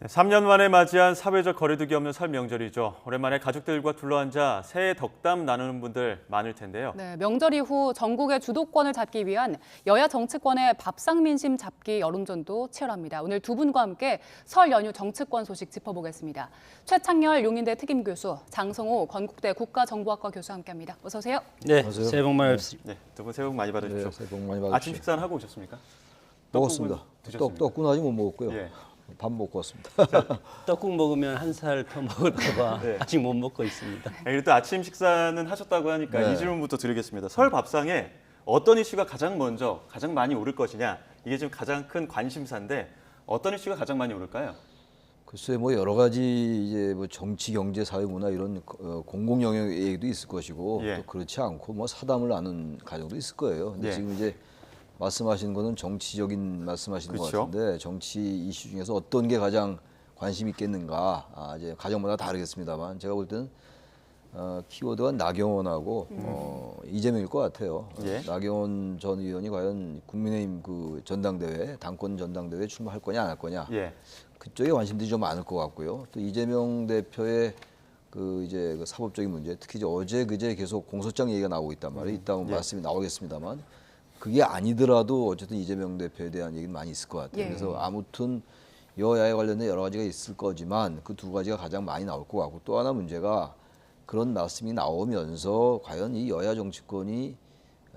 3년 만에 맞이한 사회적 거리두기 없는 설 명절이죠. 오랜만에 가족들과 둘러앉아 새해 덕담 나누는 분들 많을 텐데요. 네, 명절 이후 전국의 주도권을 잡기 위한 여야 정치권의 밥상 민심 잡기 여론전도 치열합니다. 오늘 두 분과 함께 설 연휴 정치권 소식 짚어보겠습니다. 최창렬 용인대 특임교수, 장성호 건국대 국가정보학과 교수와 함께합니다. 어서 오세요. 네, 안녕하세요. 새해 복 많이 받으십시오. 네, 두 분 새해 복 많이 받으십시오. 네, 새해 복 많이 받으십시오. 아침 식사는 하고 오셨습니까? 먹었습니다. 드셨습니까? 떡은 아직 못 먹었고요. 예. 밥 먹고 왔습니다. 떡국 먹으면 한 살 더 먹을까봐 네. 아직 못 먹고 있습니다. 그리고 또 아침 식사는 하셨다고 하니까 네. 이 질문부터 드리겠습니다. 설 밥상에 어떤 이슈가 가장 많이 오를 것이냐? 이게 지금 가장 큰 관심사인데 어떤 이슈가 가장 많이 오를까요? 글쎄 뭐 여러 가지 이제 뭐 정치, 경제, 사회, 문화 이런 공공 영역 얘기도 있을 것이고 예. 또 그렇지 않고 뭐 사담을 나눈 가정도 있을 거예요. 근데 예. 지금 이제 말씀하신 거는 정치적인 말씀하시는 것 그렇죠. 같은데 정치 이슈 중에서 어떤 게 가장 관심 있겠는가? 이제 가정마다 다르겠습니다만 제가 볼 때는 키워드가 나경원하고 이재명일 것 같아요. 예. 나경원 전 의원이 과연 국민의힘 그 전당대회, 당권 전당대회에 출마할 거냐 안 할 거냐? 예. 그쪽에 관심들이 좀 많을 것 같고요. 또 이재명 대표의 그 이제 그 사법적인 문제, 특히 이제 어제 그제 계속 공소장 얘기가 나오고 있단 말이에요. 이따 예. 말씀이 나오겠습니다만 그게 아니더라도 어쨌든 이재명 대표에 대한 얘기는 많이 있을 것 같아요. 예. 그래서 아무튼 여야에 관련된 여러 가지가 있을 거지만 그 두 가지가 가장 많이 나올 것 같고 또 하나 문제가 그런 말씀이 나오면서 과연 이 여야 정치권이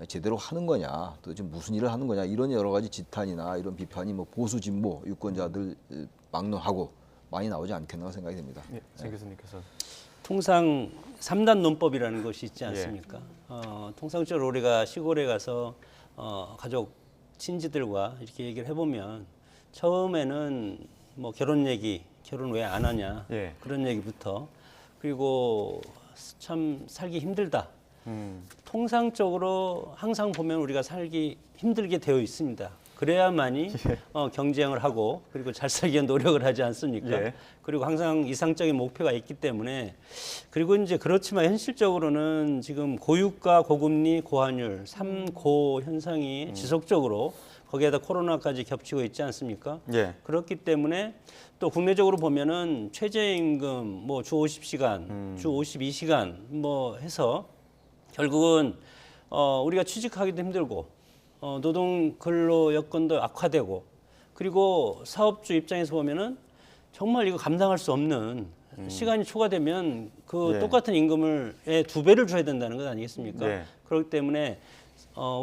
제대로 하는 거냐, 또 지금 무슨 일을 하는 거냐 이런 여러 가지 지탄이나 이런 비판이 뭐 보수 진보 유권자들 막론하고 많이 나오지 않겠나 생각이 됩니다. 예. 장 교수님께서 통상 3단 논법이라는 것이 있지 않습니까? 통상적으로 우리가 시골에 가서 가족 친지들과 이렇게 얘기를 해보면 처음에는 뭐 결혼 얘기, 결혼 왜 안 하냐 예. 그런 얘기부터 그리고 참 살기 힘들다. 통상적으로 항상 보면 우리가 살기 힘들게 되어 있습니다. 그래야만이 경쟁을 하고 그리고 잘 살기 위한 노력을 하지 않습니까? 예. 그리고 항상 이상적인 목표가 있기 때문에 그리고 이제 그렇지만 현실적으로는 지금 고유가, 고금리, 고환율 3고 현상이 지속적으로 거기에다 코로나까지 겹치고 있지 않습니까? 예. 그렇기 때문에 또 국내적으로 보면은 최저임금 뭐 주 50시간, 주 52시간 뭐 해서 결국은 우리가 취직하기도 힘들고 노동 근로 여건도 악화되고 그리고 사업주 입장에서 보면은 정말 이거 감당할 수 없는 시간이 초과되면 그 예. 똑같은 임금을 2배를 줘야 된다는 것 아니겠습니까? 예. 그렇기 때문에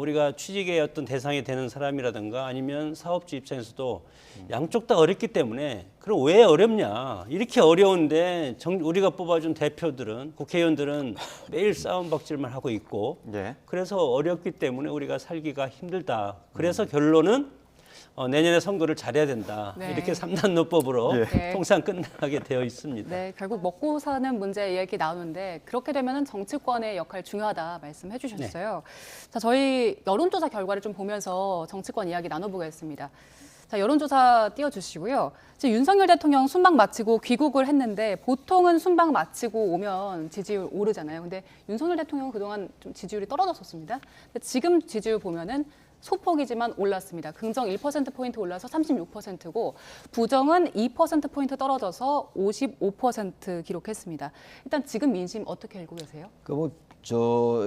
우리가 취직의 어떤 대상이 되는 사람이라든가 아니면 사업주 입장에서도 양쪽 다 어렵기 때문에 그럼 왜 어렵냐? 이렇게 어려운데 우리가 뽑아준 대표들은 국회의원들은 매일 싸움박질만 하고 있고 예. 그래서 어렵기 때문에 우리가 살기가 힘들다. 그래서 결론은 내년에 선거를 잘해야 된다. 네. 이렇게 3단 논법으로 예. 통상 끝나게 되어 있습니다. 네, 결국 먹고 사는 문제 얘기 나오는데 그렇게 되면은 정치권의 역할 중요하다 말씀해 주셨어요. 자, 저희 여론조사 결과를 좀 보면서 정치권 이야기 나눠보겠습니다. 자, 여론조사 띄워주시고요. 지금 윤석열 대통령 순방 마치고 귀국을 했는데 보통은 순방 마치고 오면 지지율 오르잖아요. 근데 윤석열 대통령은 그동안 좀 지지율이 떨어졌었습니다. 근데 지금 지지율 보면은 소폭이지만 올랐습니다. 긍정 1%포인트 올라서 36%고 부정은 2%포인트 떨어져서 55% 기록했습니다. 일단 지금 민심 어떻게 알고 계세요? 저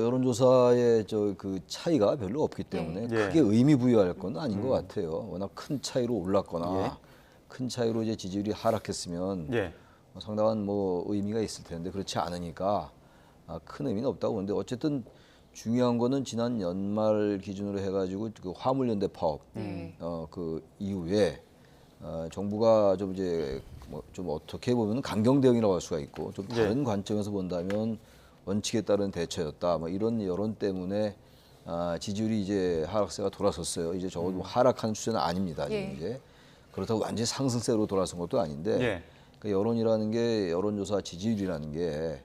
여론조사의 저 그 차이가 별로 없기 때문에 예. 크게 의미 부여할 건 아닌 것 같아요. 워낙 큰 차이로 올랐거나 예. 큰 차이로 이제 지지율이 하락했으면 예. 상당한 뭐 의미가 있을 텐데 그렇지 않으니까 큰 의미는 없다고 보는데 어쨌든 중요한 거는 지난 연말 기준으로 해가지고 그 화물연대 파업 그 이후에 정부가 좀 이제 뭐 좀 어떻게 보면 강경 대응이라고 할 수가 있고 좀 다른 관점에서 본다면 원칙에 따른 대처였다. 뭐 이런 여론 때문에 지지율이 이제 하락세가 돌아섰어요. 이제 적어도 하락하는 추세는 아닙니다. 지금 예. 이제 그렇다고 완전히 상승세로 돌아선 것도 아닌데 예. 그 여론이라는 게 여론조사 지지율이라는 게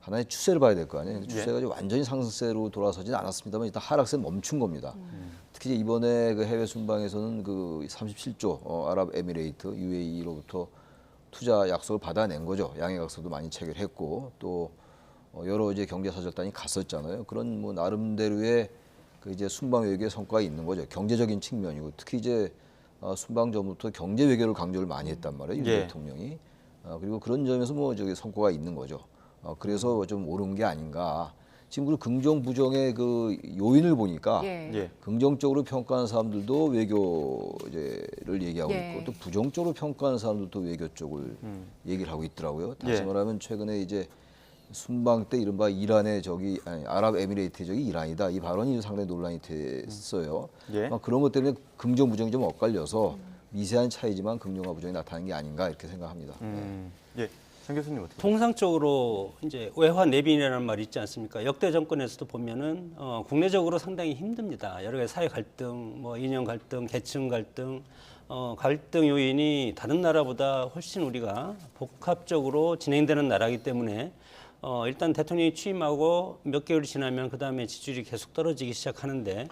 하나의 추세를 봐야 될 거 아니에요. 추세가 이제 완전히 상승세로 돌아서진 않았습니다만 일단 하락세 멈춘 겁니다. 특히 이제 이번에 그 해외 순방에서는 그 37조 아랍에미레이트 UAE로부터 투자 약속을 받아낸 거죠. 양해각서도 많이 체결했고 또 여러 이제 경제사절단이 갔었잖아요. 그런 뭐 나름대로의 그 이제 순방 외교의 성과가 있는 거죠. 경제적인 측면이고 특히 이제 순방 전부터 경제 외교를 강조를 많이 했단 말이에요. 윤 예. 대통령이. 그리고 그런 점에서 뭐 저기 성과가 있는 거죠. 그래서 좀 옳은 게 아닌가. 지금 그 긍정 부정의 그 요인을 보니까 예. 예. 긍정적으로 평가하는 사람들도 외교를 얘기하고 예. 있고 또 부정적으로 평가하는 사람들도 외교 쪽을 얘기를 하고 있더라고요. 다시 예. 말하면 최근에 이제 순방 때 이른바 이란의 아랍에미레이트의 적이 이란이다. 이 발언이 상당히 논란이 됐어요. 예. 그런 것 때문에 긍정 부정이 좀 엇갈려서 미세한 차이지만 긍정과 부정이 나타나는 게 아닌가 이렇게 생각합니다. 예. 장 교수님 어떻게? 통상적으로 이제 외화 내빈이라는 말이 있지 않습니까? 역대 정권에서도 보면은 국내적으로 상당히 힘듭니다. 여러 가지 사회 갈등, 뭐 이념 갈등, 계층 갈등, 갈등 요인이 다른 나라보다 훨씬 우리가 복합적으로 진행되는 나라이기 때문에 일단 대통령이 취임하고 몇 개월이 지나면 그 다음에 지지율이 계속 떨어지기 시작하는데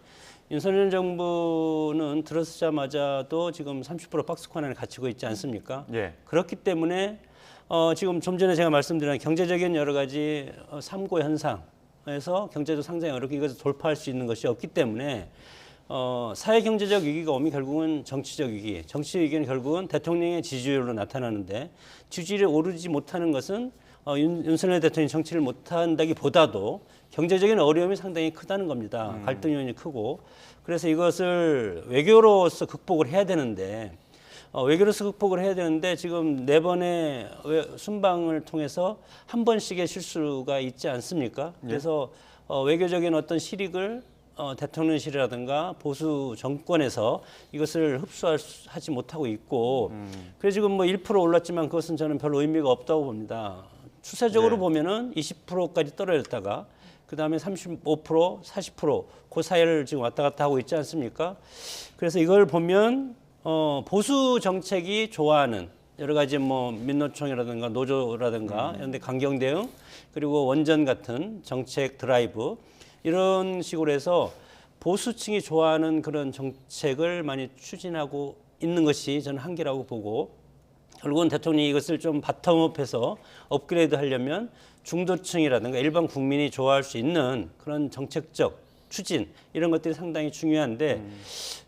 윤석열 정부는 들어서자마자도 지금 30% 박스권 안에 갇히고 있지 않습니까? 예. 그렇기 때문에 지금 좀 전에 제가 말씀드린 경제적인 여러 가지 삼고 현상에서 경제적 상당히 어렵게 이것을 돌파할 수 있는 것이 없기 때문에 사회 경제적 위기가 오면 결국은 정치적 위기, 정치 위기는 결국은 대통령의 지지율로 나타나는데 지지율이 오르지 못하는 것은 윤석열 대통령이 정치를 못한다기보다도 경제적인 어려움이 상당히 크다는 겁니다. 갈등 요인이 크고 그래서 이것을 외교로서 극복을 해야 되는데 외교로서 극복을 해야 되는데 지금 4번의 순방을 통해서 한 번씩의 실수가 있지 않습니까? 그래서 외교적인 어떤 실익을 대통령실이라든가 보수 정권에서 이것을 흡수하지 못하고 있고 그래서 지금 뭐 1% 올랐지만 그것은 저는 별로 의미가 없다고 봅니다. 추세적으로 네. 보면은 20%까지 떨어졌다가 그 다음에 35%, 40% 그 사이를 지금 왔다 갔다 하고 있지 않습니까? 그래서 이걸 보면 보수 정책이 좋아하는 여러 가지 뭐 민노총이라든가 노조라든가 이런 데 강경 대응 그리고 원전 같은 정책 드라이브 이런 식으로 해서 보수층이 좋아하는 그런 정책을 많이 추진하고 있는 것이 저는 한계라고 보고 결국은 대통령이 이것을 좀 바텀업해서 업그레이드 하려면 중도층이라든가 일반 국민이 좋아할 수 있는 그런 정책적 추진 이런 것들이 상당히 중요한데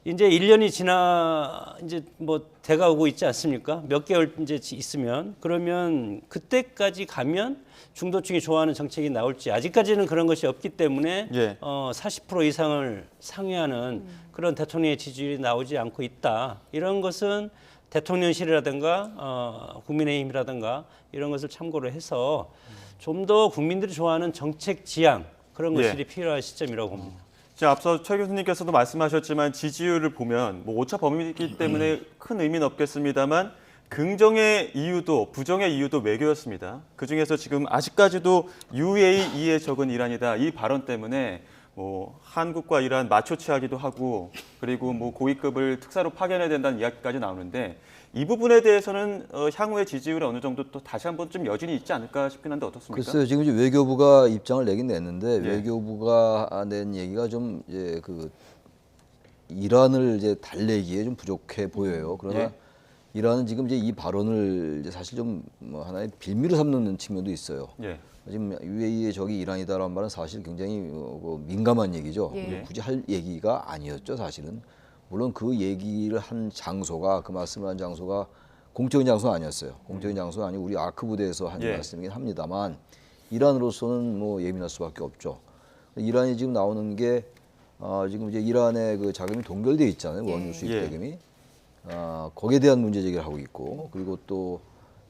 이제 1년이 지나 이제 뭐 돼가고 있지 않습니까? 몇 개월 이제 있으면 그러면 그때까지 가면 중도층이 좋아하는 정책이 나올지 아직까지는 그런 것이 없기 때문에 예. 40% 이상을 상회하는 그런 대통령의 지지율이 나오지 않고 있다. 이런 것은 대통령실이라든가 국민의힘이라든가 이런 것을 참고로 해서 좀 더 국민들이 좋아하는 정책 지향 그런 예. 것들이 필요한 시점이라고 봅니다. 자, 앞서 최 교수님께서도 말씀하셨지만 지지율을 보면 뭐 오차 범위이기 때문에 큰 의미는 없겠습니다만 긍정의 이유도 부정의 이유도 외교였습니다. 그중에서 지금 아직까지도 UAE에 적은 이란이다 이 발언 때문에 뭐 한국과 이란 마초 취하기도 하고 그리고 뭐 고위급을 특사로 파견해야 된다는 이야기까지 나오는데 이 부분에 대해서는 향후의 지지율에 어느 정도 또 다시 한번 좀 여진이 있지 않을까 싶긴 한데 어떻습니까? 글쎄요, 지금 이제 외교부가 입장을 내긴 냈는데 예. 외교부가 낸 얘기가 좀 이제 그 이란을 이제 달래기에 좀 부족해 보여요. 그러나 예. 이란은 지금 이제 이 발언을 이제 사실 좀 뭐 하나의 빌미로 삼는 측면도 있어요. 예. 지금 UAE의 적이 이란이다라는 말은 사실 굉장히 민감한 얘기죠. 예. 굳이 할 얘기가 아니었죠, 사실은. 물론 그 얘기를 한 장소가 그 말씀을 한 장소가 공적인 장소는 아니었어요. 공적인 장소는 아니고 우리 아크 부대에서 한 예. 말씀이긴 합니다만 이란으로서는 뭐 예민할 수밖에 없죠. 이란이 지금 나오는 게 지금 이제 이란의 그 자금이 동결돼 있잖아요. 원유 수입 예. 대금이. 거기에 대한 문제 제기를 하고 있고 그리고 또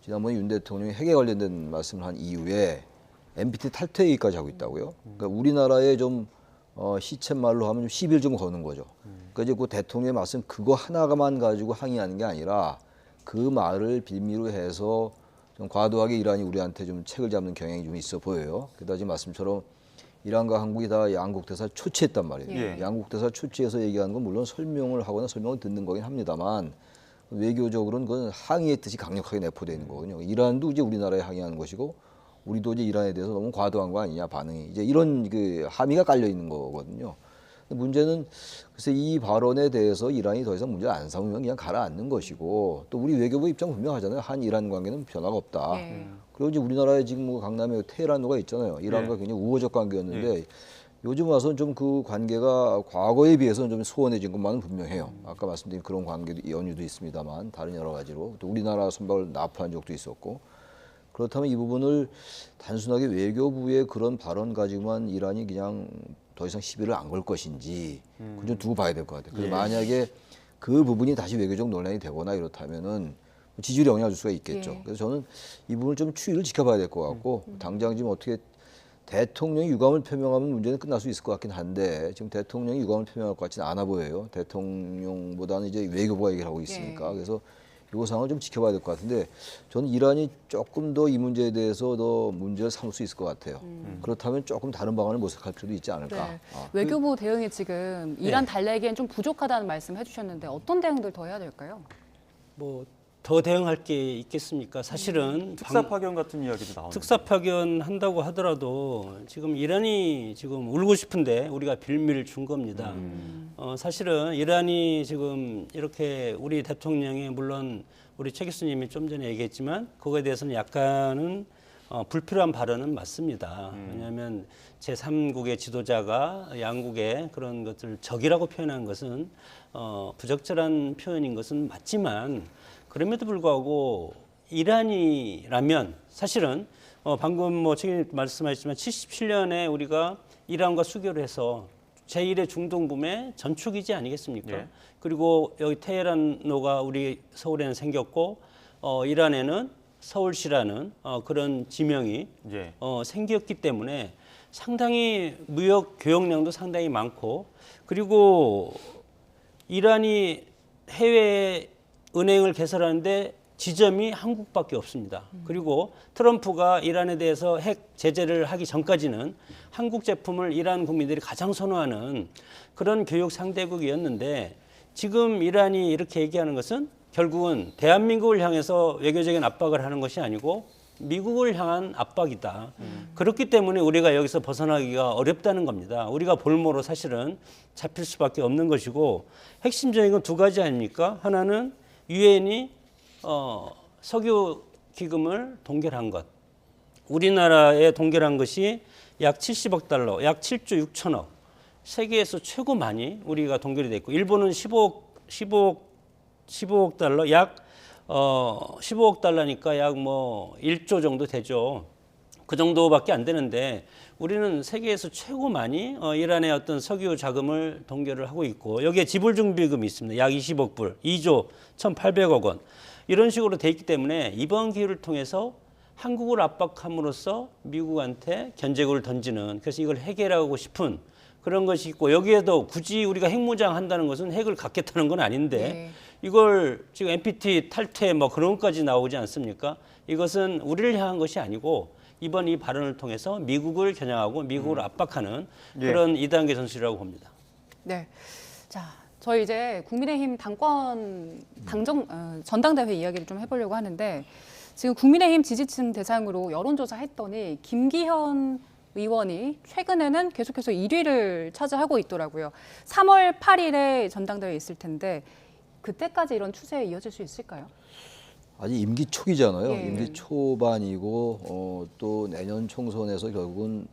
지난번에 윤 대통령이 핵에 관련된 말씀을 한 이후에 NPT 탈퇴 얘기까지 하고 있다고요. 그러니까 우리나라에 좀 시쳇말로 하면 좀 시비를 좀 거는 거죠. 그러니까 이제 그 대통령의 말씀 그거 하나만 가지고 항의하는 게 아니라 그 말을 빌미로 해서 좀 과도하게 이란이 우리한테 좀 책을 잡는 경향이 좀 있어 보여요. 게다가 지금 말씀처럼 이란과 한국이 다 양국 대사를 초치했단 말이에요. 예. 양국 대사를 초치해서 얘기하는 건 물론 설명을 하거나 설명을 듣는 거긴 합니다만 외교적으로는 그건 항의의 뜻이 강력하게 내포되어 있는 거거든요. 이란도 이제 우리나라에 항의하는 것이고 우리도 이제 이란에 대해서 너무 과도한 거 아니냐 반응이 이제 이런 그 함의가 깔려 있는 거거든요. 문제는 글쎄 이 발언에 대해서 이란이 더 이상 문제를 안 삼으면 그냥 가라앉는 것이고 또 우리 외교부 입장 분명하잖아요. 한 이란 관계는 변화가 없다. 예. 그리고 이제 우리나라에 지금 뭐 강남에 테헤란로가 있잖아요. 이란과 예. 굉장히 우호적 관계였는데 요즘 와서는 좀 그 관계가 과거에 비해서는 좀 소원해진 것만은 분명해요. 아까 말씀드린 그런 관계도 연유도 있습니다만 다른 여러 가지로 또 우리나라 선박을 납포한 적도 있었고 그렇다면 이 부분을 단순하게 외교부의 그런 발언 가지고만 이란이 그냥 더 이상 시비를 안 걸 것인지 그건 좀 두고 봐야 될 것 같아요. 그래서 만약에 그 부분이 다시 외교적 논란이 되거나 이렇다면은 지지율에 영향을 줄 수가 있겠죠. 예. 그래서 저는 이 부분을 좀 추이를 지켜봐야 될 것 같고 당장 지금 어떻게 대통령이 유감을 표명하면 문제는 끝날 수 있을 것 같긴 한데 지금 대통령이 유감을 표명할 것 같지는 않아 보여요. 대통령보다는 이제 외교부가 얘기를 하고 있으니까. 그래서 이 상황을 좀 지켜봐야 될 것 같은데 저는 이란이 조금 더 이 문제에 대해서 더 문제를 삼을 수 있을 것 같아요. 그렇다면 조금 다른 방안을 모색할 필요도 있지 않을까. 네. 외교부 대응이 지금 이란 달래기엔 좀 부족하다는 말씀 해주셨는데 어떤 대응들 더 해야 될까요? 뭐 더 대응할 게 있겠습니까? 사실은 특사 파견 같은 이야기도 나오는데. 특사 파견 한다고 하더라도 지금 이란이 지금 울고 싶은데 우리가 빌미를 준 겁니다. 사실은 이란이 지금 이렇게 우리 대통령이 물론 우리 최 교수님이 좀 전에 얘기했지만 그거에 대해서는 약간은 불필요한 발언은 맞습니다. 왜냐하면 제3국의 지도자가 양국의 그런 것을 적이라고 표현한 것은 부적절한 표현인 것은 맞지만 그럼에도 불구하고 이란이라면 사실은 방금 뭐 책임 말씀하셨지만 77년에 우리가 이란과 수교를 해서 제1의 중동붐의 전축이지 아니겠습니까? 예. 그리고 여기 테헤란로가 우리 서울에는 생겼고 이란에는 서울시라는 그런 지명이 예. 생겼기 때문에 상당히 무역 교역량도 상당히 많고 그리고 이란이 해외 은행을 개설하는데 지점이 한국밖에 없습니다. 그리고 트럼프가 이란에 대해서 핵 제재를 하기 전까지는 한국 제품을 이란 국민들이 가장 선호하는 그런 교육 상대국이었는데 지금 이란이 이렇게 얘기하는 것은 결국은 대한민국을 향해서 외교적인 압박을 하는 것이 아니고 미국을 향한 압박이다. 그렇기 때문에 우리가 여기서 벗어나기가 어렵다는 겁니다. 우리가 볼모로 사실은 잡힐 수밖에 없는 것이고 핵심적인 건 두 가지 아닙니까? 하나는 유엔이 석유 기금을 동결한 것. 우리나라에 동결한 것이 약 70억 달러, 약 7조 6천억. 세계에서 최고 많이 우리가 동결이 됐고 일본은 15억 달러, 약 15억 달러니까 약 뭐 1조 정도 되죠. 그 정도밖에 안 되는데 우리는 세계에서 최고 많이 이란의 어떤 석유 자금을 동결을 하고 있고 여기에 지불준비금이 있습니다. 약 20억 불, 2조 1,800억 원. 이런 식으로 돼 있기 때문에 이번 기회를 통해서 한국을 압박함으로써 미국한테 견제구를 던지는 그래서 이걸 해결하고 싶은 그런 것이 있고 여기에도 굳이 우리가 핵무장 한다는 것은 핵을 갖겠다는 건 아닌데 네. 이걸 지금 NPT 탈퇴 뭐 그런 것까지 나오지 않습니까? 이것은 우리를 향한 것이 아니고 이번 이 발언을 통해서 미국을 겨냥하고 미국을 압박하는 예. 그런 2단계 전술이라고 봅니다. 네. 자, 저희 이제 국민의힘 전당대회 이야기를 좀 해보려고 하는데 지금 국민의힘 지지층 대상으로 여론조사 했더니 김기현 의원이 최근에는 계속해서 1위를 차지하고 있더라고요. 3월 8일에 전당대회 있을 텐데 그때까지 이런 추세에 이어질 수 있을까요? 아직 임기 초기잖아요. 예. 임기 초반이고 또 내년 총선에서 결국은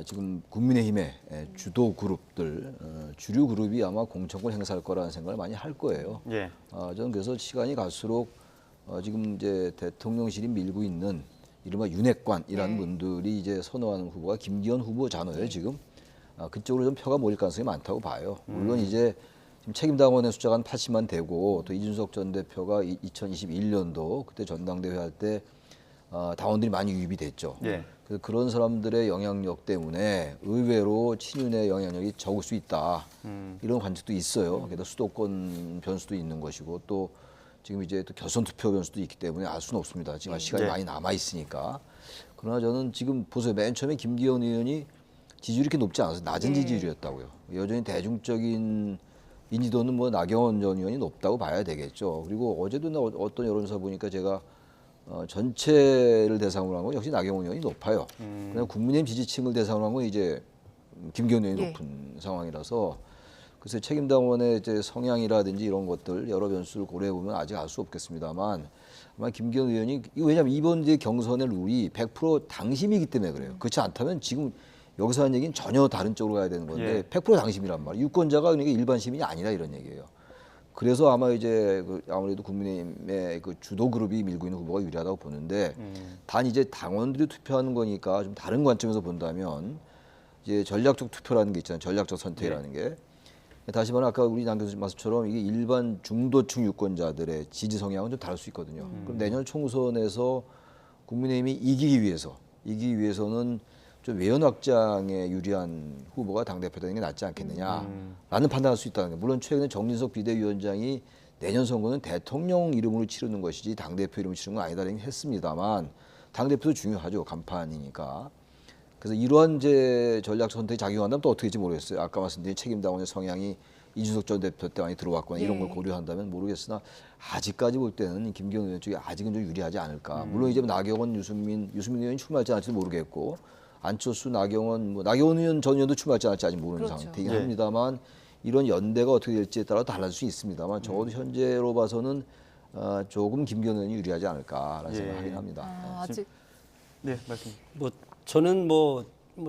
지금 국민의힘의 주도 그룹들, 주류 그룹이 아마 공천권 행사할 거라는 생각을 많이 할 거예요. 예. 저는 그래서 시간이 갈수록 지금 이제 대통령실이 밀고 있는 이른바 윤핵관이라는 분들이 이제 선호하는 후보가 김기현 후보잖아요. 지금 그쪽으로 좀 표가 몰릴 가능성이 많다고 봐요. 물론 이제 지금 책임당원의 숫자가 한 80만 되고 또 이준석 전 대표가 2021년도 그때 전당대회 할 때 당원들이 많이 유입이 됐죠. 예. 그래서 그런 사람들의 영향력 때문에 의외로 친윤의 영향력이 적을 수 있다. 이런 관측도 있어요. 게다가 수도권 변수도 있는 것이고 또 지금 이제 또 결선 투표 변수도 있기 때문에 알 수는 없습니다. 지금 시간이 네. 많이 남아 있으니까. 그러나 저는 지금 보세요. 맨 처음에 김기현 의원이 지지율이 이렇게 높지 않아서 낮은 지지율이었다고요. 여전히 대중적인 인지도는 뭐 나경원 전 의원이 높다고 봐야 되겠죠. 그리고 어제도 어떤 여론조사 보니까 제가 전체를 대상으로 한 건 역시 나경원 의원이 높아요. 그냥 국민의힘 지지층을 대상으로 한 건 이제 김기현 의원이 높은 상황이라서 글쎄 책임당원의 이제 성향이라든지 이런 것들 여러 변수를 고려해 보면 아직 알 수 없겠습니다만 아마 김기현 의원이 왜냐하면 이번 이제 경선의 룰이 100% 당심이기 때문에 그래요. 그렇지 않다면 지금 여기서 하는 얘기는 전혀 다른 쪽으로 가야 되는 건데 예. 100% 당심이란 말이에요. 유권자가 그러니까 일반 시민이 아니라 이런 얘기예요. 그래서 아마 이제 아무래도 국민의힘의 그 주도 그룹이 밀고 있는 후보가 유리하다고 보는데 단 이제 당원들이 투표하는 거니까 좀 다른 관점에서 본다면 이제 전략적 투표라는 게 있잖아요. 전략적 선택이라는 게. 다시 말해 아까 우리 남 교수님 말씀처럼 이게 일반 중도층 유권자들의 지지 성향은 좀 다를 수 있거든요. 그럼 내년 총선에서 국민의힘이 이기기 위해서는 좀 외연 확장에 유리한 후보가 당대표 되는 게 낫지 않겠느냐라는 판단할 수 있다는 거예요. 물론 최근에 정진석 비대위원장이 내년 선거는 대통령 이름으로 치르는 것이지 당대표 이름으로 치르는 건 아니다라는 얘기 했습니다만 당대표도 중요하죠. 간판이니까. 그래서 이러한 이제 전략 선택이 작용한다면 또 어떻게 될지 모르겠어요. 아까 말씀드린 책임당원의 성향이 이준석 전 대표 때 많이 들어왔거나 이런 걸 고려한다면 모르겠으나 아직까지 볼 때는 김기현 의원 쪽이 아직은 좀 유리하지 않을까. 물론 이제 나경원, 유승민 의원이 출마할지 않을지도 모르겠고 안철수, 나경원, 나경원 의원 전 의원도 출마할지 않을지 아직 모르는 그렇죠. 상태이긴 예. 합니다만 이런 연대가 어떻게 될지에 따라 달라질 수 있습니다만 적어도 현재로 봐서는 조금 김기현 의원이 유리하지 않을까라는 예. 생각을 하긴 합니다. 아직 네, 말씀. 뭐 저는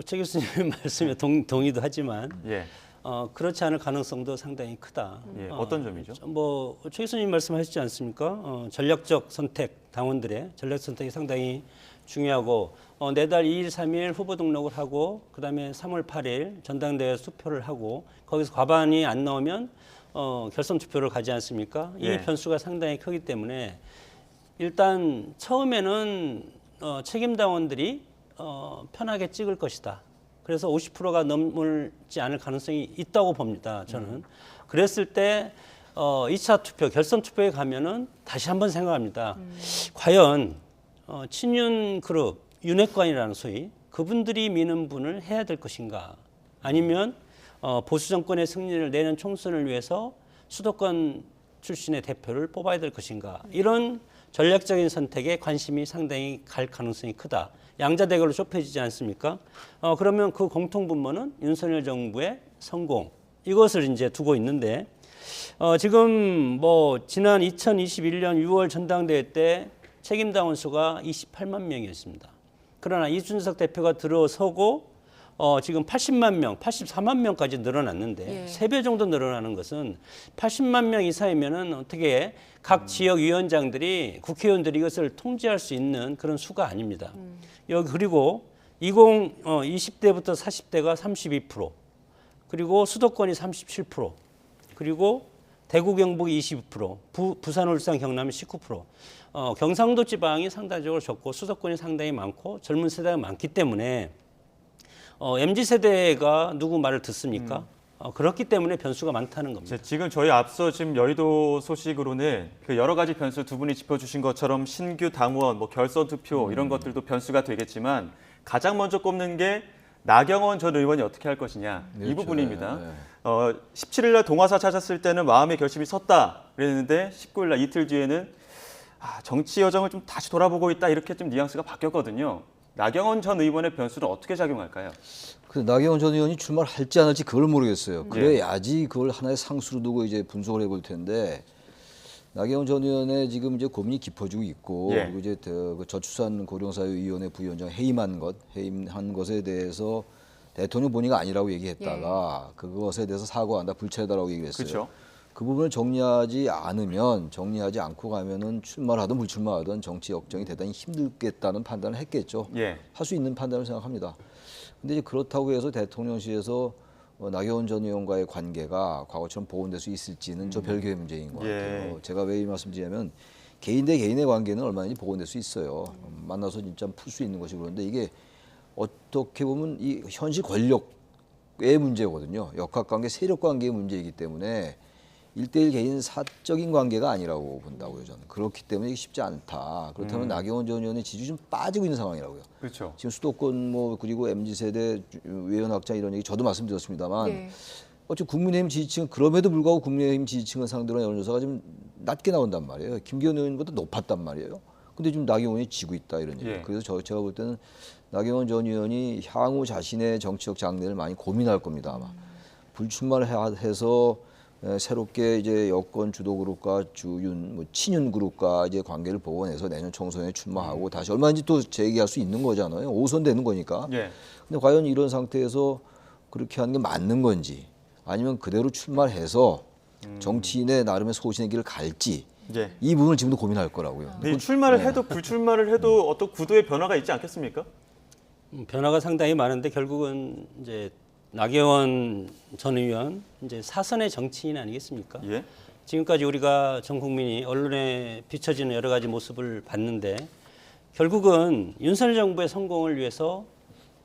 최 교수님 말씀에 동의도 하지만 예. 그렇지 않을 가능성도 상당히 크다. 예, 어떤 점이죠? 최 교수님 말씀하셨지 않습니까? 전략적 선택, 당원들의 전략 선택이 상당히 중요하고 내달 2일, 3일 후보 등록을 하고 그다음에 3월 8일 전당대회 투표를 하고 거기서 과반이 안 나오면 결선 투표를 가지 않습니까? 이 예. 변수가 상당히 크기 때문에 일단 처음에는 책임당원들이 편하게 찍을 것이다. 그래서 50%가 넘지 않을 가능성이 있다고 봅니다. 저는. 그랬을 때 2차 투표, 결선 투표에 가면은 다시 한번 생각합니다. 과연 친윤 그룹, 윤핵관이라는 소위 그분들이 미는 분을 해야 될 것인가? 아니면 보수 정권의 승리를 내년 총선을 위해서 수도권 출신의 대표를 뽑아야 될 것인가? 이런 전략적인 선택에 관심이 상당히 갈 가능성이 크다. 양자 대결로 좁혀지지 않습니까? 그러면 그 공통 분모는 윤석열 정부의 성공 이것을 이제 두고 있는데 지금 지난 2021년 6월 전당대회 때 책임당원 수가 28만 명이었습니다. 그러나 이준석 대표가 들어서고 지금 80만 명, 84만 명까지 늘어났는데 예. 3배 정도 늘어나는 것은 80만 명 이상이면은 어떻게 각 지역 위원장들이 국회의원들이 이것을 통제할 수 있는 그런 수가 아닙니다. 그리고 20대부터 40대가 32%, 그리고 수도권이 37%, 그리고 대구 경북이 22%, 부산 울산 경남이 19%. 경상도 지방이 상대적으로 적고 수도권이 상당히 많고 젊은 세대가 많기 때문에 MZ 세대가 누구 말을 듣습니까? 그렇기 때문에 변수가 많다는 겁니다. 지금 저희 앞서 지금 여의도 소식으로는 그 여러 가지 변수 두 분이 짚어주신 것처럼 신규 당원, 결선 투표 이런 것들도 변수가 되겠지만 가장 먼저 꼽는 게 나경원 전 의원이 어떻게 할 것이냐 이 그렇죠. 부분입니다. 네. 17일 날 동화사 찾았을 때는 마음의 결심이 섰다 그랬는데 19일 날 이틀 뒤에는 정치 여정을 좀 다시 돌아보고 있다 이렇게 좀 뉘앙스가 바뀌었거든요. 나경원 전 의원의 변수는 어떻게 작용할까요? 그 나경원 전 의원이 출마를 할지 안 할지 그걸 모르겠어요. 그래야지 그걸 하나의 상수로 두고 이제 분석을 해볼 텐데 나경원 전 의원의 지금 이제 고민이 깊어지고 있고 예. 그리고 이제 그 저출산 고령사회위원회 부위원장 해임한 것에 대해서 대통령 본의가 아니라고 얘기했다가 그것에 대해서 사과한다, 불체하다라고 얘기를 했어요. 그렇죠. 그 부분을 정리하지 않고 가면은 출마를 하든 불출마하든 정치 역정이 대단히 힘들겠다는 판단을 했겠죠. 예. 할 수 있는 판단을 생각합니다. 근데 이제 그렇다고 해서 대통령실에서 나경원 전 의원과의 관계가 과거처럼 복원될 수 있을지는 저 별개의 문제인 것 같아요. 제가 왜 이 말씀드리냐면 개인 대 개인의 관계는 얼마든지 복원될 수 있어요. 만나서 진짜 풀 수 있는 것이고 그런데 이게 어떻게 보면 이 현실 권력의 문제거든요. 역학관계, 세력관계의 문제이기 때문에 1대1 개인 사적인 관계가 아니라고 본다고요. 저는. 그렇기 때문에 이게 쉽지 않다. 그렇다면 나경원 전 의원의 지지율이 좀 빠지고 있는 상황이라고요. 그렇죠. 지금 수도권 그리고 MZ세대 외연 확장 이런 얘기 저도 말씀드렸습니다만 네. 어차피 국민의힘 지지층은 그럼에도 불구하고 국민의힘 지지층을 상대로 한 여론조사가 좀 낮게 나온단 말이에요. 김기현 의원보다 높았단 말이에요. 근데 지금 나경원이 지고 있다 이런 얘기. 예. 그래서 제가 볼 때는 나경원 전 의원이 향후 자신의 정치적 장래를 많이 고민할 겁니다 아마. 불출마를 해서 새롭게 이제 여권 주도 그룹과 주윤, 뭐 친윤 그룹과 이제 관계를 복원해서 내년 총선에 출마하고 다시 얼마든지 또 재기할 수 있는 거잖아요. 5선 되는 거니까. 예. 근데 과연 이런 상태에서 그렇게 하는 게 맞는 건지 아니면 그대로 출마해서 정치인의 나름의 소신의 길을 갈지 예. 이 부분을 지금도 고민할 거라고요. 근데 이 출마를 해도 불출마를 해도 어떤 구도의 변화가 있지 않겠습니까? 변화가 상당히 많은데 결국은 이제 나경원 전 의원 이제 사선의 정치인 아니겠습니까? 예. 지금까지 우리가 전 국민이 언론에 비춰지는 여러 가지 모습을 봤는데 결국은 윤석열 정부의 성공을 위해서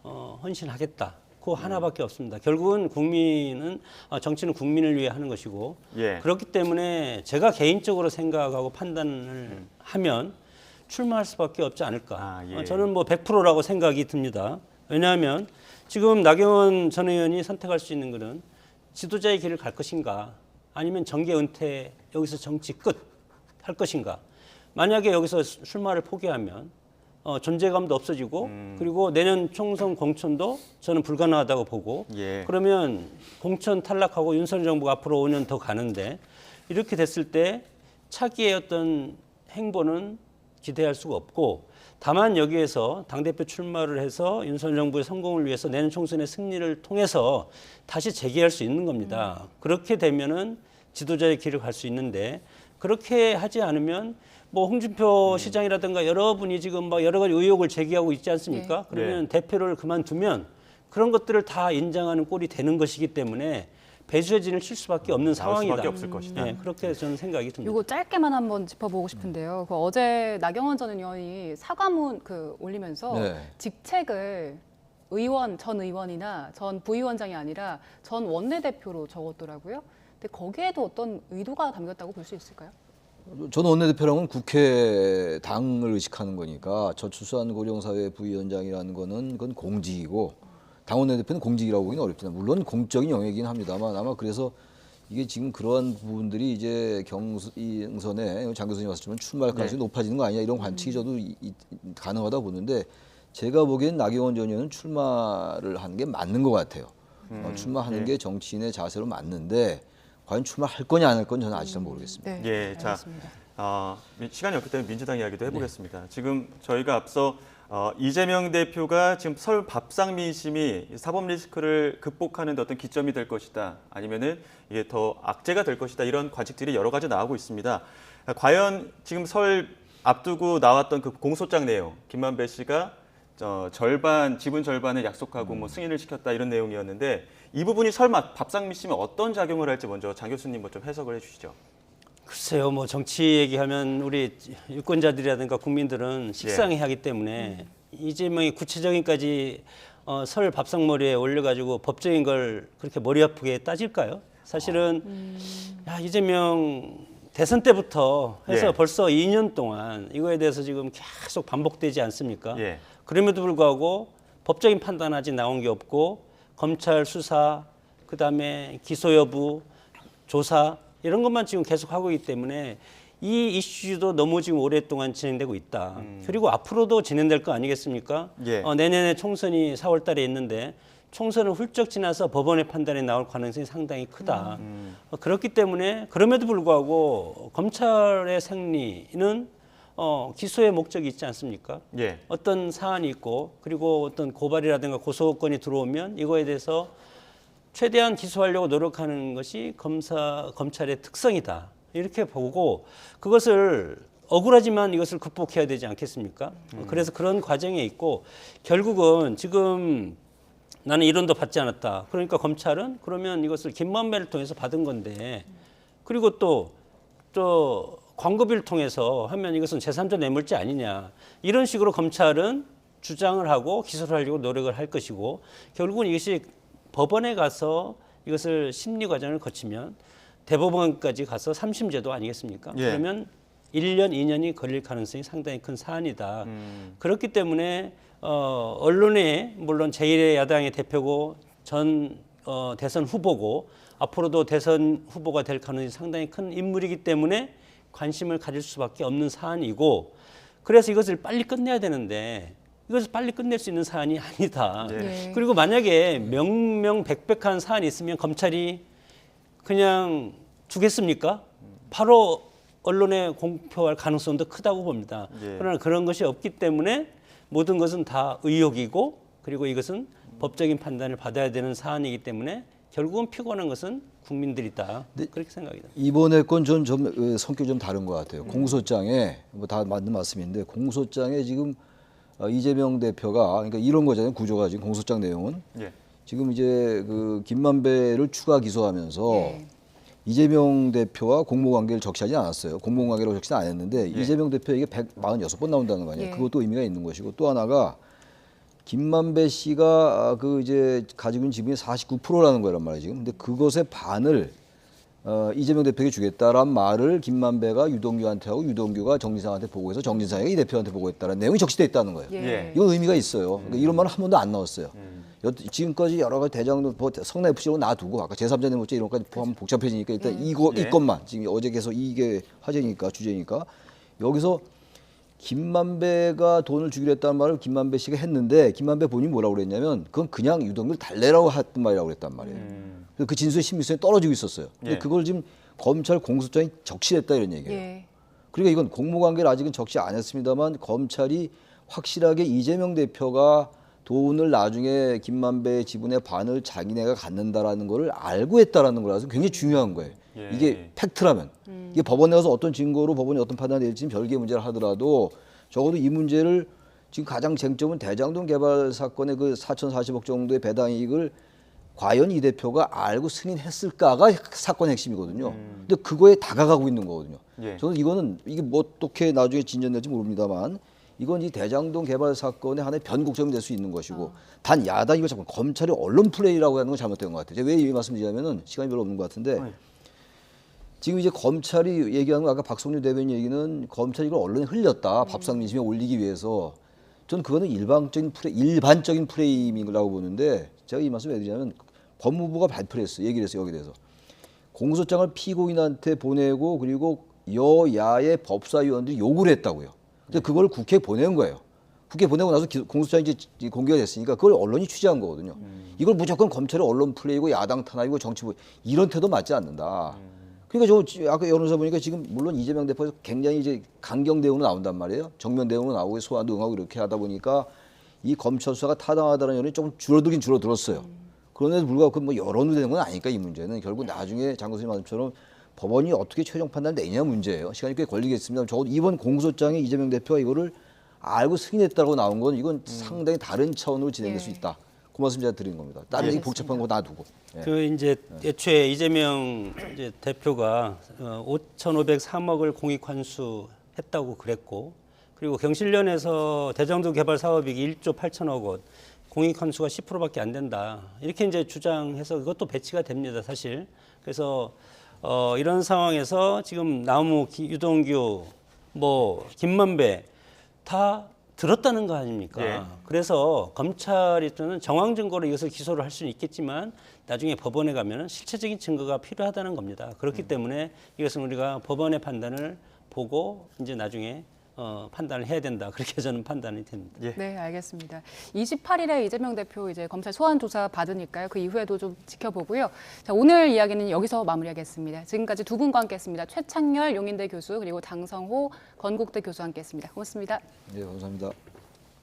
헌신하겠다. 그 하나밖에 없습니다. 결국은 국민은 정치는 국민을 위해 하는 것이고 예. 그렇기 때문에 제가 개인적으로 생각하고 판단을 하면 출마할 수밖에 없지 않을까. 아, 예. 저는 뭐 100%라고 생각이 듭니다. 왜냐하면 지금 나경원 전 의원이 선택할 수 있는 것은 지도자의 길을 갈 것인가 아니면 정계 은퇴 여기서 정치 끝 할 것인가. 만약에 여기서 출마를 포기하면 존재감도 없어지고 그리고 내년 총선 공천도 저는 불가능하다고 보고 예. 그러면 공천 탈락하고 윤석열 정부가 앞으로 5년 더 가는데 이렇게 됐을 때 차기의 어떤 행보는 기대할 수가 없고 다만 여기에서 당대표 출마를 해서 윤석열 정부의 성공을 위해서 내년 총선의 승리를 통해서 다시 재기할 수 있는 겁니다. 그렇게 되면은 지도자의 길을 갈 수 있는데 그렇게 하지 않으면 뭐 홍준표 시장이라든가 여러분이 지금 막 여러 가지 의혹을 제기하고 있지 않습니까? 네. 그러면 대표를 그만두면 그런 것들을 다 인정하는 꼴이 되는 것이기 때문에 배수진을 칠 수밖에 없는 나올 상황이다. 수밖에 없을 것이다. 네, 그렇게 저는 생각이 듭니다. 이거 짧게만 한번 짚어보고 싶은데요. 그 어제 나경원 전 의원이 사과문 올리면서 네. 직책을 전 의원이나 전 부위원장이 아니라 전 원내대표로 적었더라고요. 근데 거기에도 어떤 의도가 담겼다고 볼 수 있을까요? 전 원내대표라면 국회 당을 의식하는 거니까 저출산 고령사회 부위원장이라는 거는 그건 공직이고 당 원내대표는 공직이라고 보기는 어렵습니다. 물론 공적인 영역이긴 합니다만 아마 그래서 이게 지금 그러한 부분들이 이제 경선에 장 교수님 왔었지만 출마할 가능성이 높아지는 거 아니냐 이런 관측이 저도 가능하다 보는데 제가 보기엔 나경원 전 의원은 출마를 하는 게 맞는 것 같아요. 출마하는 게 정치인의 자세로 맞는데 과연 출마할 거냐 안 할 건 저는 아직 잘 모르겠습니다. 네, 예, 자, 알겠습니다. 시간이 없기 때문에 민주당 이야기도 해보겠습니다. 지금 저희가 앞서 이재명 대표가 지금 설 밥상 민심이 사법 리스크를 극복하는 데 어떤 기점이 될 것이다, 아니면은 이게 더 악재가 될 것이다 이런 관측들이 여러 가지 나오고 있습니다. 과연 지금 설 앞두고 나왔던 그 공소장 내용, 김만배 씨가 지분 절반을 약속하고 뭐 승인을 시켰다 이런 내용이었는데 이 부분이 설마 밥상 민심에 어떤 작용을 할지 먼저 장 교수님 뭐 좀 해석을 해주시죠. 글쎄요, 뭐 정치 얘기하면 우리 유권자들이라든가 국민들은 식상해하기 때문에 이재명이 구체적인까지 설 밥상머리에 올려가지고 법적인 걸 그렇게 머리 아프게 따질까요? 사실은 야, 이재명 대선 때부터 해서 예. 벌써 2년 동안 이거에 대해서 지금 계속 반복되지 않습니까? 예. 그럼에도 불구하고 법적인 판단 아직 나온 게 없고 검찰 수사, 그다음에 기소 여부, 조사 이런 것만 지금 계속 하고 있기 때문에 이 이슈도 너무 지금 오랫동안 진행되고 있다. 그리고 앞으로도 진행될 거 아니겠습니까? 예. 내년에 총선이 4월 달에 있는데 총선을 훌쩍 지나서 법원의 판단에 나올 가능성이 상당히 크다. 그렇기 때문에 그럼에도 불구하고 검찰의 승리는 기소의 목적이 있지 않습니까? 예. 어떤 사안이 있고 그리고 어떤 고발이라든가 고소건이 들어오면 이거에 대해서 최대한 기소하려고 노력하는 것이 검찰의 특성이다. 이렇게 보고 그것을 억울하지만 이것을 극복해야 되지 않겠습니까? 그래서 그런 과정에 있고 결국은 지금 나는 이론도 받지 않았다. 그러니까 검찰은 그러면 이것을 김만배를 통해서 받은 건데 그리고 또 광고비를 통해서 하면 이것은 제3자 뇌물죄 아니냐. 이런 식으로 검찰은 주장을 하고 기소를 하려고 노력을 할 것이고 결국은 이것이 법원에 가서 이것을 심리 과정을 거치면 대법원까지 가서 3심제도 아니겠습니까? 예. 그러면 1년, 2년이 걸릴 가능성이 상당히 큰 사안이다. 그렇기 때문에 언론에 물론 제1의 야당의 대표고 전 대선 후보고 앞으로도 대선 후보가 될 가능성이 상당히 큰 인물이기 때문에 관심을 가질 수밖에 없는 사안이고 그래서 이것을 빨리 끝내야 되는데 이것을 빨리 끝낼 수 있는 사안이 아니다. 네. 그리고 만약에 명명백백한 사안이 있으면 검찰이 그냥 주겠습니까? 바로 언론에 공표할 가능성도 크다고 봅니다. 예. 그러나 그런 것이 없기 때문에 모든 것은 다 의혹이고 그리고 이것은 법적인 판단을 받아야 되는 사안이기 때문에 결국은 피곤한 것은 국민들이다. 그렇게 생각이 듭니다. 이번에 건 좀 성격이 좀 다른 것 같아요. 공소장에 뭐 다 맞는 말씀인데 공소장에 지금 이재명 대표가 그러니까 이런 거잖아요. 구조가 지금 공소장 내용은 예. 지금 이제 그 김만배를 추가 기소하면서 예. 이재명 대표와 공모관계를 적시하지 않았어요. 공모관계로 적시는 안 했는데 예. 이재명 대표에게 146번 나온다는 거 아니에요. 예. 그것도 의미가 있는 것이고 또 하나가 김만배 씨가 그 이제 가지고 있는 지분이 49%라는 거란 말이에요. 지금. 근데 그것의 반을 이재명 대표에게 주겠다란 말을 김만배가 유동규한테 하고 유동규가 정진상한테 보고해서 정진상이 이 대표한테 보고했다는 내용이 적시돼 있다는 거예요. 예. 이건 의미가 있어요. 그러니까 이런 말은 한 번도 안 나왔어요. 지금까지 여러 가지 대장도 뭐 성내 FC로 놔두고 아까 제3자 내모죄 이런 것까지 포함하면 복잡해지니까 일단 예. 이것만 지금 어제 계속 이게 화제니까 주제니까 여기서 김만배가 돈을 주기로 했다는 말을 김만배 씨가 했는데 김만배 본인이 뭐라고 그랬냐면 그건 그냥 유동규를 달래라고 했던 말이라고 그랬단 말이에요. 그래서 그 진술의 신빙성이 떨어지고 있었어요. 근데 예. 그걸 지금 검찰 공소장이 적시했다 이런 얘기예요. 예. 그러니까 이건 공모관계를 아직은 적시 안 했습니다만 검찰이 확실하게 이재명 대표가 돈을 나중에 김만배의 지분의 반을 자기네가 갖는다라는 거를 알고 했다라는 거라서 굉장히 중요한 거예요. 예. 이게 팩트라면 이게 법원에 가서 어떤 증거로 법원이 어떤 판단을 내릴지는 별개의 문제를 하더라도 적어도 이 문제를 지금 가장 쟁점은 대장동 개발 사건의 그 4,040억 정도의 배당 이익을 과연 이 대표가 알고 승인했을까가 사건의 핵심이거든요. 근데 그거에 다가가고 있는 거거든요. 예. 저는 이거는 이게 뭐 어떻게 나중에 진전될지 모릅니다만 이건 이 대장동 개발 사건의 하나의 변곡점이 될 수 있는 것이고 단 야당이 자꾸 검찰이 언론 플레이라고 하는 건 잘못된 것 같아요. 제가 왜 이 말씀드리냐면은 시간이 별로 없는 것 같은데 지금 이제 검찰이 얘기하는 거 아까 박성준 대변인 얘기는 검찰이 이걸 언론에 흘렸다 밥상 민심에 올리기 위해서 저는 그거는 일반적인 프레임이라고 보는데 제가 이 말씀 왜 드리냐면 법무부가 발표를 했어요. 얘기를 했어요. 여기 대해서 공소장을 피고인한테 보내고 그리고 여야의 법사위원들이 요구를 했다고요. 근데 그걸 국회에 보낸 거예요. 국회에 보내고 나서 공소장이 이제 공개가 됐으니까 그걸 언론이 취재한 거거든요. 이걸 무조건 검찰이 언론 플레이고 야당 탄압이고 정치 이런 태도 맞지 않는다. 그러니까 저 아까 여론조사 보니까 지금 물론 이재명 대표에서 굉장히 이제 강경 대응으로 나온단 말이에요. 정면 대응으로 나오고 소환도 응하고 이렇게 하다 보니까 이 검찰 수사가 타당하다는 여론이 조금 줄어들긴 줄어들었어요. 그런데도 불구하고 뭐 여론으로 되는 건 아니니까 이 문제는 결국 나중에 장 교수님 말씀처럼 법원이 어떻게 최종 판단을 내냐 문제예요. 시간이 꽤 걸리겠습니다. 적어도 이번 공소장에 이재명 대표가 이거를 알고 승인했다고 나온 건 이건 상당히 다른 차원으로 진행될 수 있다. 그 말씀 제가 드린 겁니다. 다른 얘기 복잡한 거 놔두고. 예. 그 이제 애초에 이재명 이제 대표가 5,503억을 공익 환수했다고 그랬고 그리고 경실련에서 대장동 개발 사업이익 1조 8천억 원 공익 환수가 10%밖에 안 된다. 이렇게 이제 주장해서 그것도 배치가 됩니다, 사실. 그래서 이런 상황에서 지금 유동규, 뭐 김만배 다 들었다는 거 아닙니까? 예. 그래서 검찰이 또는 정황 증거로 이것을 기소를 할 수는 있겠지만 나중에 법원에 가면은 실체적인 증거가 필요하다는 겁니다. 그렇기 때문에 이것은 우리가 법원의 판단을 보고 이제 나중에 판단을 해야 된다. 그렇게 저는 판단이 됩니다. 예. 네, 알겠습니다. 28일에 이재명 대표 이제 검찰 소환 조사 받으니까요. 그 이후에도 좀 지켜보고요. 자, 오늘 이야기는 여기서 마무리하겠습니다. 지금까지 두 분과 함께했습니다. 최창렬 용인대 교수 그리고 장성호 건국대 교수와 함께했습니다. 고맙습니다. 네, 감사합니다.